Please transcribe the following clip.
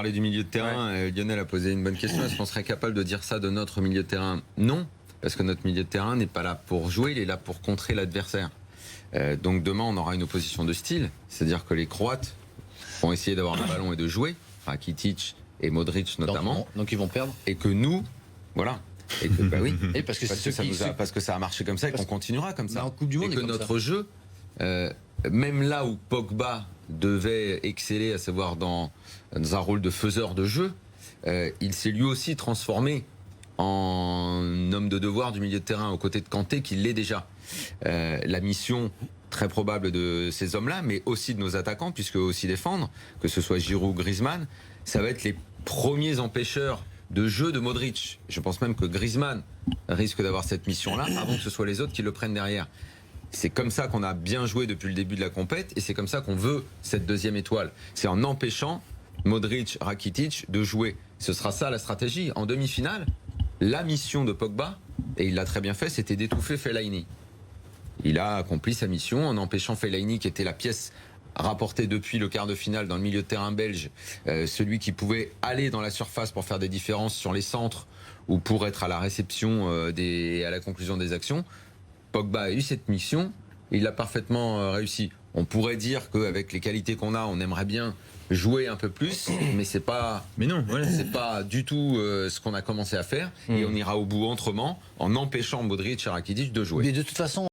parlait du milieu de terrain, Lionel a posé une bonne question. Est-ce qu'on serait capable de dire ça de notre milieu de terrain? Non, parce que notre milieu de terrain n'est pas là pour jouer, il est là pour contrer l'adversaire. Donc demain, on aura une opposition de style, c'est-à-dire que les Croates vont essayer d'avoir le ballon et de jouer, Rakitic et Modric notamment. Donc ils vont perdre. Et que nous, voilà. Et que, bah oui, et parce que parce que ça a marché comme ça et qu'on continuera comme ça. En Coupe du Monde, et que notre jeu, même là où Pogba devait exceller, à savoir dans un rôle de faiseur de jeu, il s'est lui aussi transformé en homme de devoir du milieu de terrain aux côtés de Kanté, qui l'est déjà. La mission très probable de ces hommes-là, mais aussi de nos attaquants, puisque aussi défendre, que ce soit Giroud ou Griezmann, ça va être les premiers empêcheurs de jeu de Modric. Je pense même que Griezmann risque d'avoir cette mission-là avant que ce soit les autres qui le prennent derrière. C'est comme ça qu'on a bien joué depuis le début de la compète et c'est comme ça qu'on veut cette deuxième étoile. C'est en empêchant Modric, Rakitic de jouer. Ce sera ça la stratégie. En demi-finale, la mission de Pogba, et il l'a très bien fait, c'était d'étouffer Fellaini. Il a accompli sa mission en empêchant Fellaini, qui était la pièce rapporté depuis le quart de finale dans le milieu de terrain belge, celui qui pouvait aller dans la surface pour faire des différences sur les centres ou pour être à la réception à la conclusion des actions. Pogba a eu cette mission, il l'a parfaitement réussi. On pourrait dire qu'avec les qualités qu'on a, on aimerait bien jouer un peu plus, mais c'est pas, c'est pas du tout ce qu'on a commencé à faire, et on ira au bout autrement en empêchant Modric et Rakitic de jouer. Mais de toute façon,